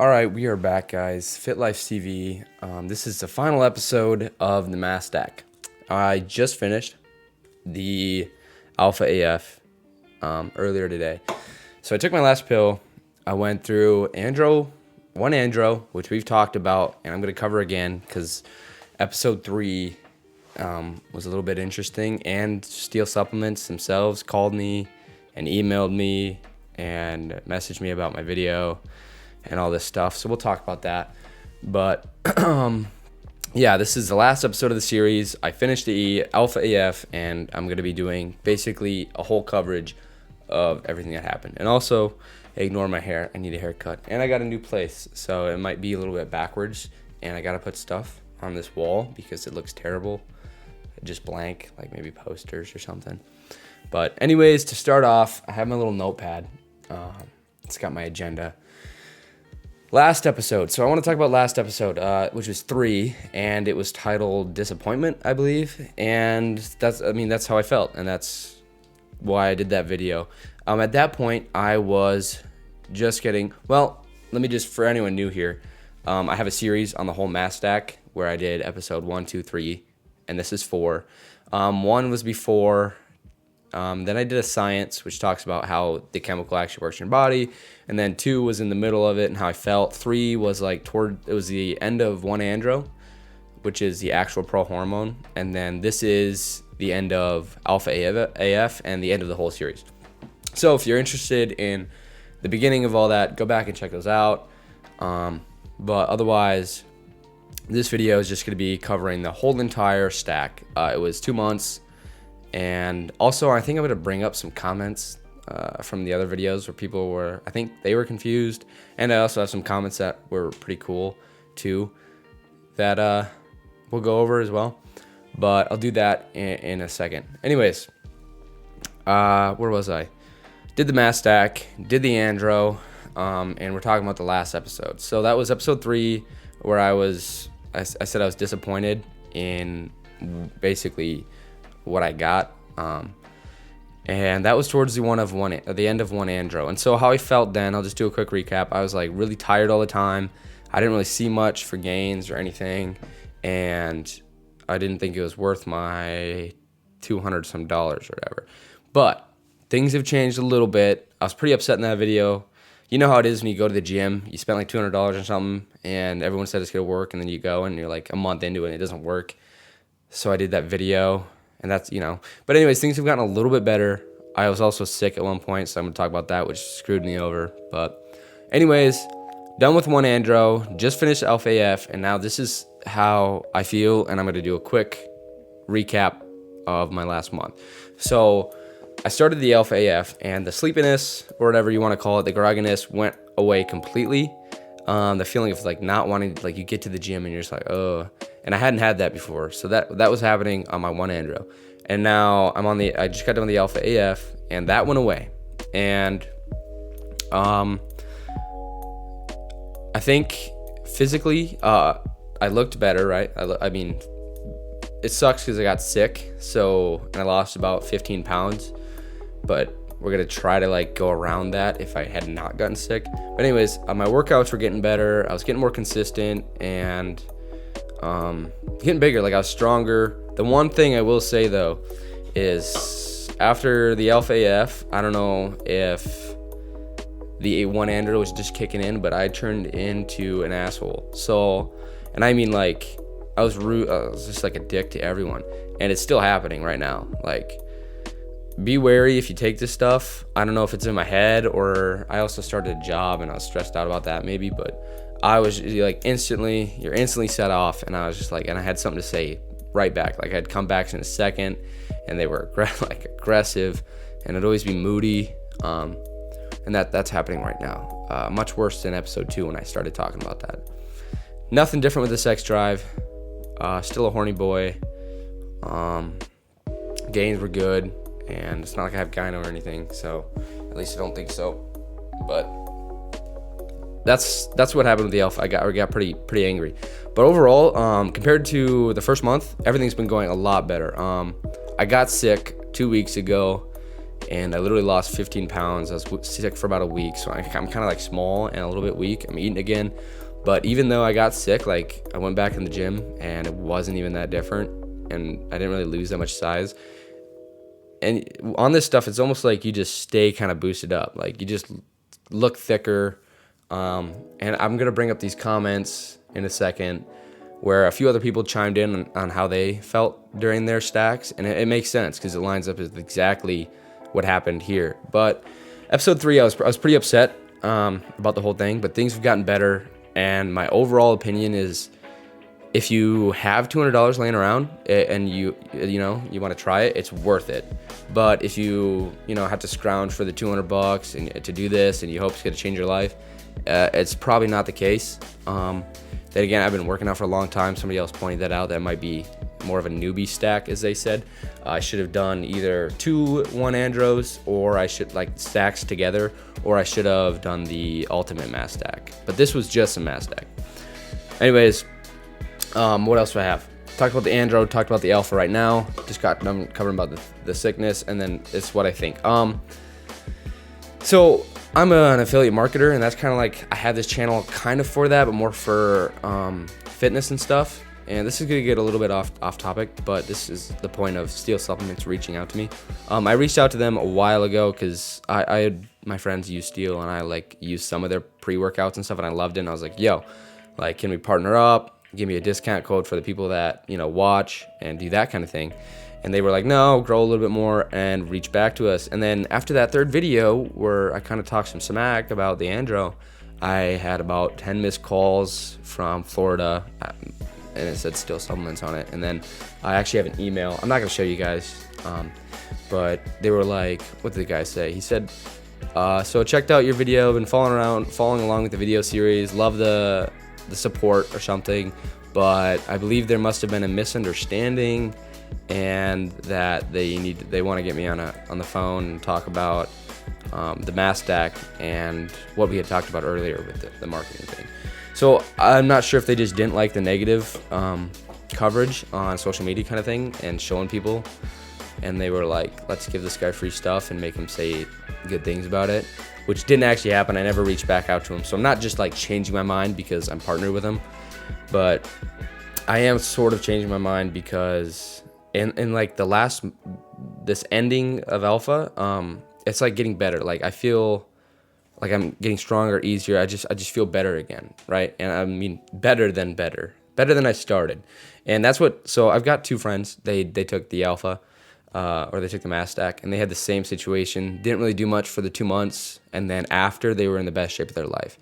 All right, we are back, guys. FitLifeCV. This is the final episode of the Mass Stack. I just finished the Alpha AF earlier today. So I took my last pill. I went through one andro, which we've talked about, and I'm going to cover again because episode 3 was a little bit interesting. And Steel Supplements themselves called me and emailed me and messaged me about my video and all this stuff. So we'll talk about that. But yeah, this is the last episode of the series. I finished the Alpha AF, and I'm going to be doing basically a whole coverage of everything that happened. And also, ignore my hair. I need a haircut. And I got a new place, so it might be a little bit backwards. And I got to put stuff on this wall because it looks terrible. Just blank, like maybe posters or something. But anyways, to start off, I have my little notepad. It's got my agenda. Last episode. So I want to talk about last episode, which was 3, and it was titled Disappointment, I believe. And that's how I felt, and that's why I did that video. At that point, I was just getting, well, let me just, for anyone new here, I have a series on the whole mass stack where I did episode 1, 2, 3, and this is 4. 1 was before. Then I did a science, which talks about how the chemical actually works in your body. And then 2 was in the middle of it and how I felt. 3 was it was the end of 1 andro, which is the actual pro hormone. And then this is the end of Alpha AF and the end of the whole series. So if you're interested in the beginning of all that, go back and check those out. But otherwise, this video is just going to be covering the whole entire stack. It was 2 months. And also, I think I'm going to bring up some comments from the other videos where people were, I think they were confused. And I also have some comments that were pretty cool, too, that we'll go over as well. But I'll do that in a second. Anyways, where was I? Did the mass stack, did the andro, and we're talking about the last episode. So that was episode 3, where I said I was disappointed in basically what I got, and that was towards the end of 1 andro. And so how I felt then, I'll just do a quick recap. I was like really tired all the time. I didn't really see much for gains or anything, and I didn't think it was worth my $200 some or whatever. But things have changed a little bit. I was pretty upset in that video. You know how it is when you go to the gym, you spend like $200 or something, and everyone said it's gonna work, and then you go and you're like a month into it and it doesn't work. So I did that video. And that's, but anyways, things have gotten a little bit better. I was also sick at one point, so I'm going to talk about that, which screwed me over. But anyways, done with 1 andro, just finished Alpha AF, and now this is how I feel, and I'm going to do a quick recap of my last month. So I started the Alpha AF, and the sleepiness, or whatever you want to call it, the grogginess went away completely. The feeling of like not wanting, like you get to the gym and you're just like, oh. And I hadn't had that before, so that was happening on my 1 andro. And now I just got done with the Alpha AF, and that went away. And I think physically, I looked better, right? I mean, it sucks because I got sick, and I lost about 15 pounds. But we're gonna try to like go around that if I had not gotten sick. But anyways, my workouts were getting better. I was getting more consistent and getting bigger. Like I was stronger. The one thing I will say though is after the Alpha AF, I don't know if the 1 andro was just kicking in, but I turned into an asshole. So, and I mean like I was rude. I was just like a dick to everyone, and it's still happening right now. Like, be wary if you take this stuff. I don't know if it's in my head, or I also started a job and I was stressed out about that maybe, but I was like you're instantly set off, and I was just like, and I had something to say right back. Like I'd come back in a second, and they were aggressive, and it'd always be moody, and that's happening right now. Much worse than episode 2 when I started talking about that. Nothing different with the sex drive. Still a horny boy. Gains were good, and it's not like I have gyno or anything, so at least I don't think so. But that's what happened with the Alpha. I got pretty angry. But overall, compared to the first month, everything's been going a lot better. I got sick 2 weeks ago, and I literally lost 15 pounds. I was sick for about a week, so I'm kind of like small and a little bit weak. I'm eating again, but even though I got sick, like I went back in the gym and it wasn't even that different, and I didn't really lose that much size. And on this stuff, it's almost like you just stay kind of boosted up. Like you just look thicker. And I'm going to bring up these comments in a second where a few other people chimed in on how they felt during their stacks. And it makes sense because it lines up with exactly what happened here. But episode 3, I was pretty upset about the whole thing, but things have gotten better. And my overall opinion is, if you have $200 laying around and you want to try it, it's worth it. But if you have to scrounge for the $200 and to do this and you hope it's going to change your life, it's probably not the case. Then again, I've been working out for a long time. Somebody else pointed that out. That might be more of a newbie stack, as they said. I should have done either 2 1-andros, or I should like stacks together, or I should have done the ultimate mass stack. But this was just a mass stack. Anyways. What else do I have? Talked about the andro, talked about the alpha right now. Just got done covering about the sickness, and then it's what I think. So I'm an affiliate marketer, and that's kind of like, I have this channel kind of for that, but more for fitness and stuff. And this is gonna get a little bit off topic, but this is the point of Steel Supplements reaching out to me. I reached out to them a while ago because I had my friends use Steel, and I like used some of their pre-workouts and stuff, and I loved it. And I was like, yo, like, can we partner up? Give me a discount code for the people that, watch and do that kind of thing. And they were like, no, grow a little bit more and reach back to us. And then after that third video where I kind of talked some smack about the andro, I had about 10 missed calls from Florida, and it said Steel Supplements on it. And then I actually have an email. I'm not going to show you guys, but they were like, what did the guy say? He said, so checked out your video, been following along with the video series, love the support or something, but I believe there must have been a misunderstanding, and that they want to get me on the phone and talk about the mass stack and what we had talked about earlier with the marketing thing. So I'm not sure if they just didn't like the negative coverage on social media kind of thing and showing people, and they were like, let's give this guy free stuff and make him say good things about it, which didn't actually happen. I never reached back out to him. So I'm not just like changing my mind because I'm partnered with him, but I am sort of changing my mind because in like this ending of alpha, it's like getting better. Like I feel like I'm getting stronger, easier. I just feel better again, right? And I mean better than I started. And that's so I've got 2 friends. They took the alpha. Or they took the mass stack, and they had the same situation. Didn't really do much for the 2 months, and then after, they were in the best shape of their life.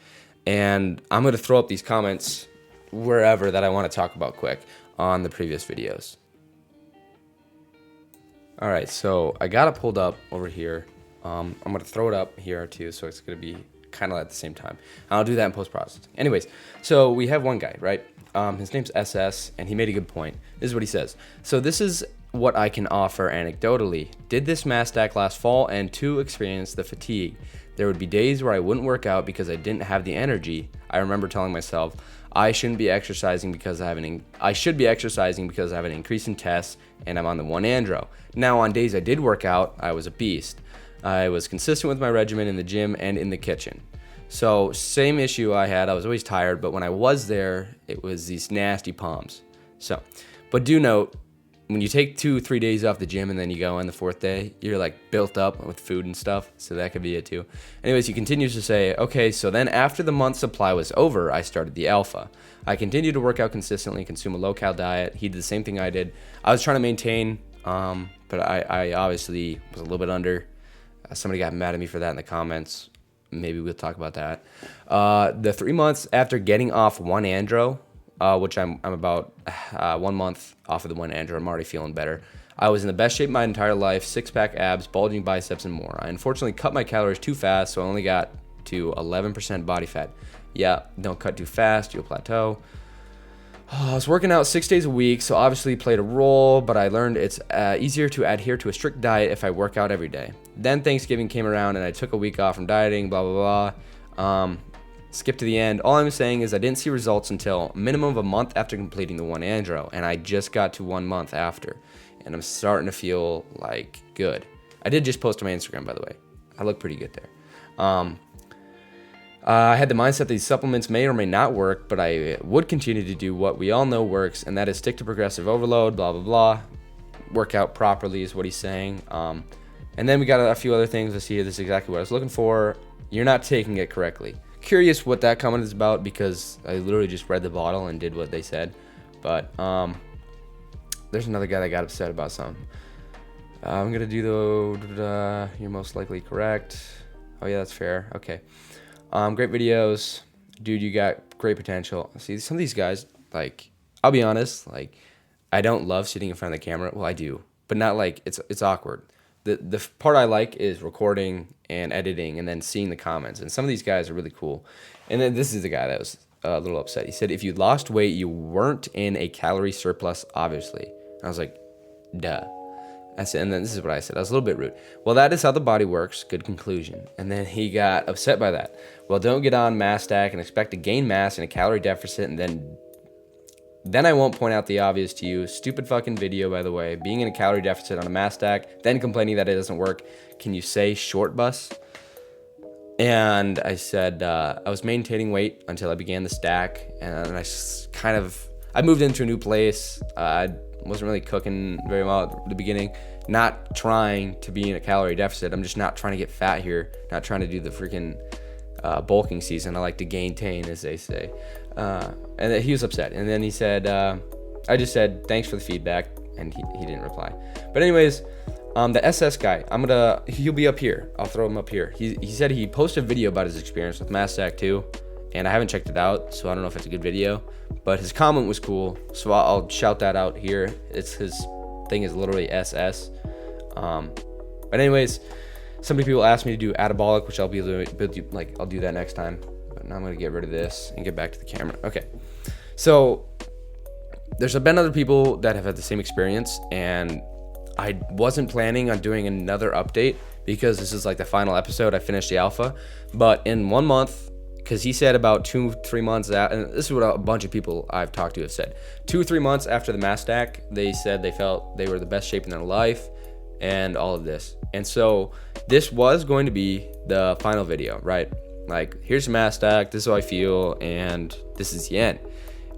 And I'm going to throw up these comments wherever that I want to talk about quick on the previous videos. All right, so I got it pulled up over here. I'm going to throw it up here too, so it's going to be kind of at the same time. I'll do that in post-processing. Anyways, so we have one guy, right? His name's SS, and he made a good point. This is what he says. So this is what I can offer anecdotally. Did this mass stack last fall, and 2, experienced the fatigue. There would be days where I wouldn't work out because I didn't have the energy. I remember telling myself I shouldn't be exercising because I have an increase in tests, and I'm on the 1-andro. Now on days I did work out, I was a beast. I was consistent with my regimen in the gym and in the kitchen. So same issue I had. I was always tired, but when I was there, it was these nasty palms. So, but do note, when you take 2-3 days off the gym and then you go on the 4th day, you're like built up with food and stuff. So that could be it too. Anyways, he continues to say, okay, so then after the month supply was over, I started the alpha. I continued to work out consistently, consume a low-cal diet. He did the same thing I did. I was trying to maintain, but I obviously was a little bit under. Somebody got mad at me for that in the comments. Maybe we'll talk about that. The 3 months after getting off 1-andro, which I'm about 1 month off of the 1-andro, I'm already feeling better. I was in the best shape my entire life, 6-pack abs, bulging biceps, and more. I unfortunately cut my calories too fast, so I only got to 11% body fat. Yeah, don't cut too fast, you'll plateau. I was working out 6 days a week, so obviously played a role, but I learned it's easier to adhere to a strict diet if I work out every day. Then Thanksgiving came around and I took a week off from dieting, blah, blah, blah. Skip to the end. All I'm saying is I didn't see results until minimum of a month after completing the 1-andro, and I just got to 1 month after, and I'm starting to feel like good. I did just post on my Instagram, by the way. I look pretty good there. I had the mindset that these supplements may or may not work, but I would continue to do what we all know works, and that is stick to progressive overload, blah, blah, blah. Work out properly is what he's saying. And then we got a few other things. Let's see here. This is exactly what I was looking for. You're not taking it correctly. Curious what that comment is about, because I literally just read the bottle and did what they said. But there's another guy that got upset about something. I'm going to do the, you're most likely correct. Oh, yeah, that's fair. Okay. Great videos. Dude, you got great potential. See, some of these guys, like, I'll be honest, like, I don't love sitting in front of the camera. Well, I do, but not like, it's awkward. The part I like is recording and editing and then seeing the comments. And some of these guys are really cool. And then this is the guy that was a little upset. He said, if you lost weight, you weren't in a calorie surplus, obviously. And I was like, duh. I said, and then this is what I said. I was a little bit rude. Well, that is how the body works. Good conclusion. And then he got upset by that. Well, don't get on mass stack and expect to gain mass in a calorie deficit, and then I won't point out the obvious to you. Stupid fucking video, by the way. Being in a calorie deficit on a mass stack, then complaining that it doesn't work. Can you say short bus? And I said, I was maintaining weight until I began the stack, and I moved into a new place. I wasn't really cooking very well at the beginning. Not trying to be in a calorie deficit. I'm just not trying to get fat here. Not trying to do the freaking bulking season. I like to gain, as they say. And then he was upset. And then he said, I just said, thanks for the feedback. And he didn't reply. But anyways, the SS guy, he'll be up here. I'll throw him up here. He said he posted a video about his experience with Mass Stack too. And I haven't checked it out, so I don't know if it's a good video. But his comment was cool, so I'll shout that out here. His thing is literally SS. But anyways, so many people asked me to do Anabolic, which I'll do that next time. But now I'm gonna get rid of this and get back to the camera. Okay, so there's been other people that have had the same experience, and I wasn't planning on doing another update because this is like the final episode. I finished the alpha, but in 1 month, because he said about 2-3 months out, and this is what a bunch of people I've talked to have said. 2 or 3 months after the mass stack, they said they felt they were the best shape in their life and all of this. And so this was going to be the final video, right? Like, here's the mass stack, this is how I feel, and this is the end.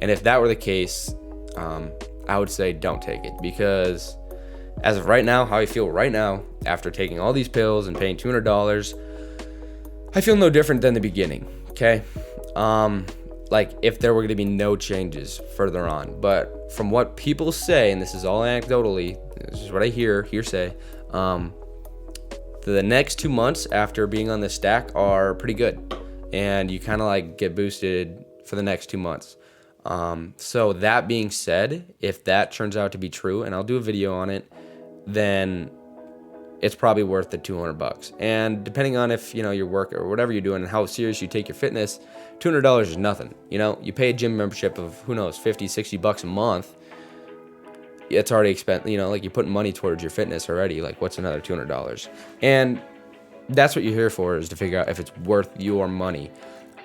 And if that were the case, I would say don't take it, because as of right now, how I feel right now, after taking all these pills and paying $200, I feel no different than the beginning. Okay, like if there were going to be no changes further on, but from what people say, and this is all anecdotally, this is what I hearsay, the next 2 months after being on the stack are pretty good, and you kind of like get boosted for the next 2 months. So that being said, if that turns out to be true, and I'll do a video on it, then it's probably worth the $200. And depending on if, your work or whatever you're doing and how serious you take your fitness, $200 is nothing. You pay a gym membership of, who knows, $50-$60 a month. It's already expensive, like you're putting money towards your fitness already. Like, what's another $200? And that's what you're here for, is to figure out if it's worth your money.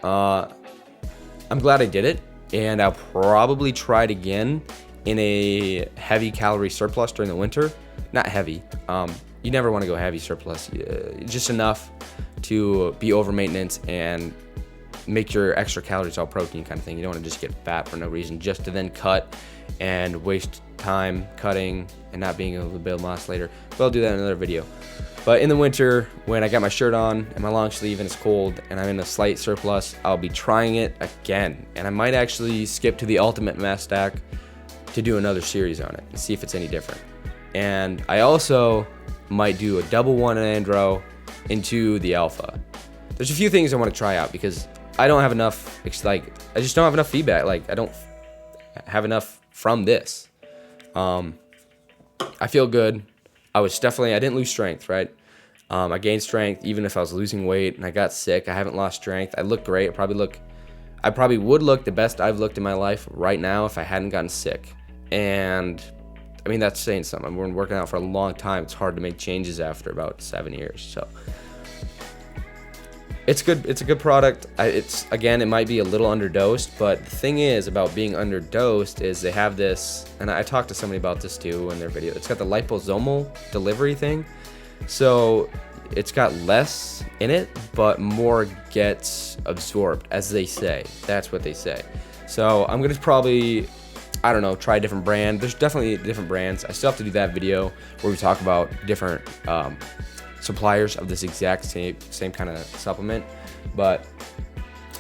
I'm glad I did it, and I'll probably try it again in a heavy calorie surplus during the winter. Not heavy. You never want to go heavy surplus, just enough to be over maintenance and make your extra calories all protein kind of thing. You don't want to just get fat for no reason, just to then cut and waste time cutting and not being able to build mass later. But I'll do that in another video. But in the winter, when I got my shirt on and my long sleeve and it's cold and I'm in a slight surplus, I'll be trying it again. And I might actually skip to the ultimate mass stack to do another series on it and see if it's any different. And I also might do a double one andro into the alpha. There's a few things I want to try out because I don't have enough, I just don't have enough feedback. Like, I don't have enough from this. I feel good. I didn't lose strength, right? I gained strength even if I was losing weight, and I got sick. I haven't lost strength. I look great. I probably would look the best I've looked in my life right now if I hadn't gotten sick. And I mean, that's saying something. I've been working out for a long time. It's hard to make changes after about 7 years. So it's good. It's a good product. It might be a little underdosed, but the thing is about being underdosed is they have this, and I talked to somebody about this too in their video. It's got the liposomal delivery thing. So it's got less in it, but more gets absorbed, as they say. That's what they say. So I'm gonna probably, I don't know, try a different brand. There's definitely different brands. I still have to do that video where we talk about different suppliers of this exact same kind of supplement. But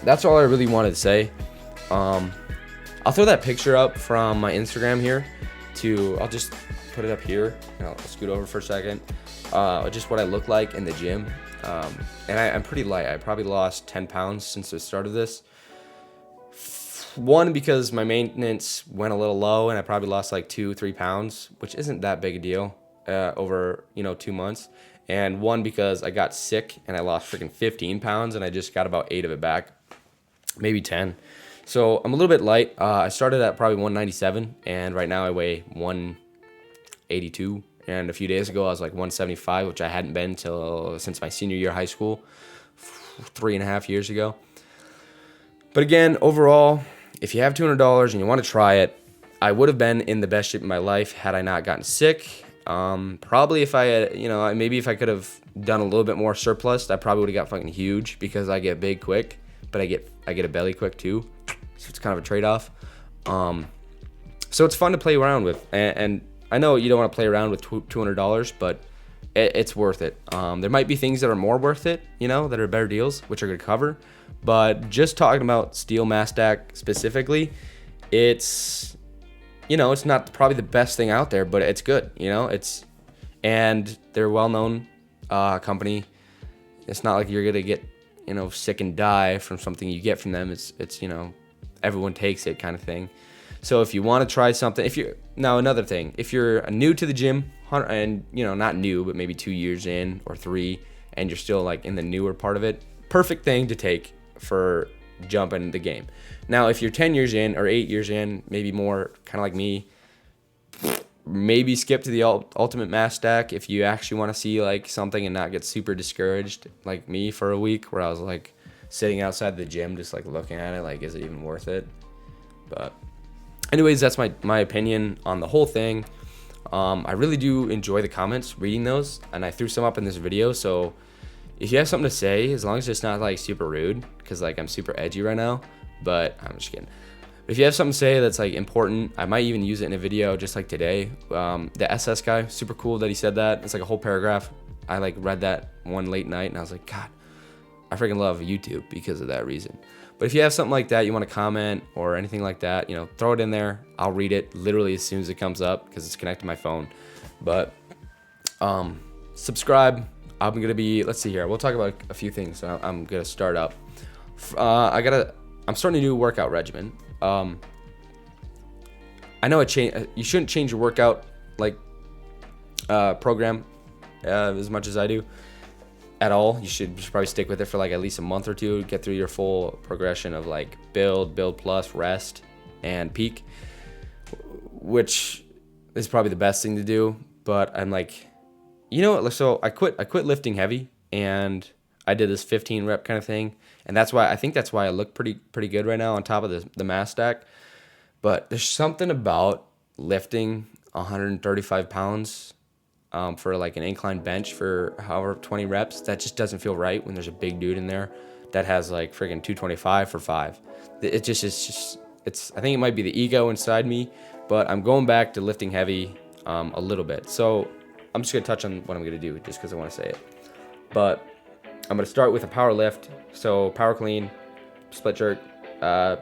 that's all I really wanted to say. I'll throw that picture up from my Instagram here. I'll just put it up here, and I'll scoot over for a second. Just what I look like in the gym. And I'm pretty light. I probably lost 10 pounds since the start of this. One, because my maintenance went a little low, and I probably lost like 2-3 pounds, which isn't that big a deal over 2 months. And one, because I got sick and I lost freaking 15 pounds, and I just got about 8 of it back, maybe 10. So I'm a little bit light. I started at probably 197, and right now I weigh 182. And a few days ago I was like 175, which I hadn't been since my senior year of high school, 3.5 years ago. But again, overall, if you have $200 and you want to try it, I would have been in the best shape of my life had I not gotten sick. Probably if I had, maybe if I could have done a little bit more surplus, I probably would have got fucking huge, because I get big quick, but I get a belly quick too. So it's kind of a trade-off. So it's fun to play around with, and I know you don't want to play around with $200, but it's worth it. There might be things that are more worth it, that are better deals, which are going to cover. But just talking about Steel Mass Stack specifically, it's not probably the best thing out there, but it's good. And they're a well-known company. It's not like you're going to get, sick and die from something you get from them. It's everyone takes it kind of thing. So if you want to try something, another thing, if you're new to the gym and, not new, but maybe 2 years in or 3, and you're still like in the newer part of it, perfect thing to take for jumping the game. Now, if you're 10 years in or 8 years in, maybe more, kind of like me, maybe skip to the Ultimate Mass Stack if you actually want to see like something and not get super discouraged like me for a week, where I was like sitting outside the gym just like looking at it like, is it even worth it? But anyways, that's my opinion on the whole thing. I really do enjoy the comments, reading those, and I threw some up in this video. So if you have something to say, as long as it's not like super rude, because like I'm super edgy right now, but I'm just kidding. If you have something to say that's like important, I might even use it in a video, just like today. The SS guy, super cool that he said that. It's like a whole paragraph. I like read that one late night, and I was like, God, I freaking love YouTube because of that reason. But if you have something like that, you want to comment or anything like that, throw it in there. I'll read it literally as soon as it comes up, because it's connected to my phone. But subscribe. I'm going to be, let's see here. We'll talk about a few things. So I'm going to start up. I'm starting a new workout regimen. I know you shouldn't change your workout program as much as I do at all. You should probably stick with it for like at least a month or two, get through your full progression of like build plus, rest, and peak, which is probably the best thing to do. But I'm like, so I quit lifting heavy, and I did this 15 rep kind of thing, and that's why I look pretty good right now on top of the mass stack. But there's something about lifting 135 pounds for like an incline bench for however 20 reps that just doesn't feel right when there's a big dude in there that has like friggin' 225 for 5. I think it might be the ego inside me, but I'm going back to lifting heavy a little bit. So I'm just gonna touch on what I'm gonna do just because I want to say it. But I'm gonna start with a power lift, so power clean, split jerk,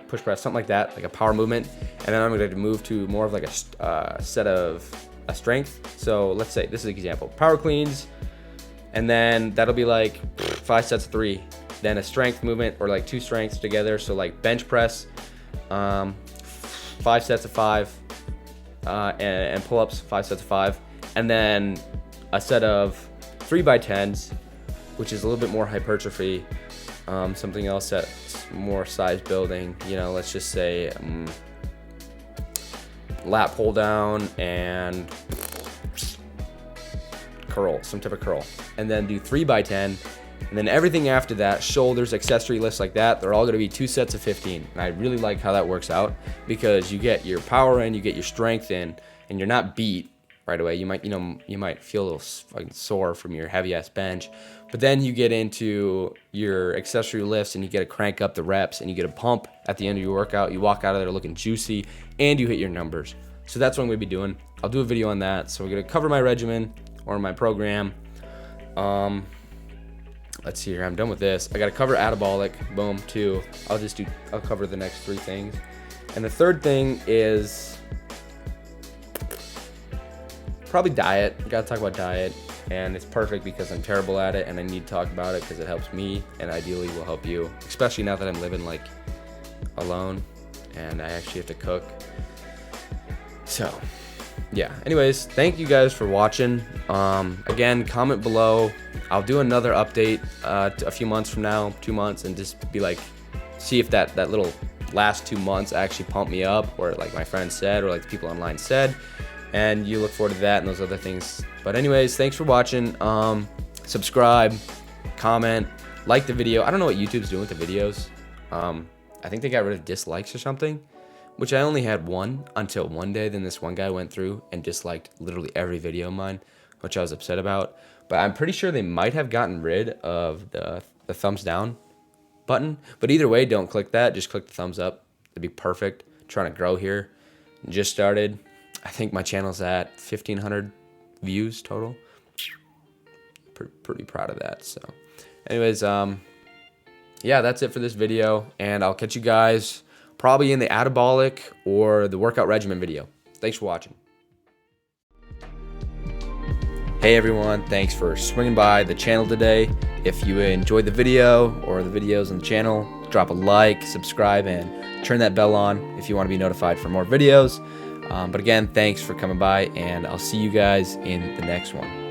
push press, something like that, like a power movement, and then I'm gonna move to more of like a set of a strength. So let's say this is an example: power cleans, and then that'll be like 5 sets of 3, then a strength movement or like 2 strengths together. So like bench press, 5 sets of 5, and pull-ups, 5 sets of 5, and then a set of 3x10s, which is a little bit more hypertrophy. Something else that's more size building, let's just say lat pull down and curl, some type of curl, and then do 3x10, and then everything after that, shoulders, accessory lifts like that, they're all going to be 2 sets of 15. And I really like how that works out, because you get your power in, you get your strength in, and you're not beat, right away. You might feel a little fucking sore from your heavy ass bench, but then you get into your accessory lifts and you get to crank up the reps and you get a pump at the end of your workout. You walk out of there looking juicy and you hit your numbers. So that's what I'm gonna be doing. I'll do a video on that. So we're gonna cover my regimen or my program. Let's see here. I'm done with this. I gotta cover anabolic. Boom. 2. I'll cover the next 3 things. And the third thing is probably diet. Gotta talk about diet, and it's perfect because I'm terrible at it and I need to talk about it because it helps me and ideally will help you, especially now that I'm living like alone and I actually have to cook. So yeah, anyways, thank you guys for watching. Again, comment below. I'll do another update a few months from now, 2 months, and just be like, see if that little last 2 months actually pumped me up, or like my friends said, or like the people online said. And you look forward to that and those other things. But anyways, thanks for watching. Subscribe, comment, like the video. I don't know what YouTube's doing with the videos. I think they got rid of dislikes or something, which I only had 1 until one day. Then this one guy went through and disliked literally every video of mine, which I was upset about. But I'm pretty sure they might have gotten rid of the thumbs down button. But either way, don't click that. Just click the thumbs up. It'd be perfect. I'm trying to grow here. Just started. I think my channel's at 1,500 views total. Pretty proud of that. So anyways, yeah, that's it for this video. And I'll catch you guys probably in the anabolic or the workout regimen video. Thanks for watching. Hey everyone, thanks for swinging by the channel today. If you enjoyed the video or the videos on the channel, drop a like, subscribe, and turn that bell on if you want to be notified for more videos. But again, thanks for coming by, and I'll see you guys in the next one.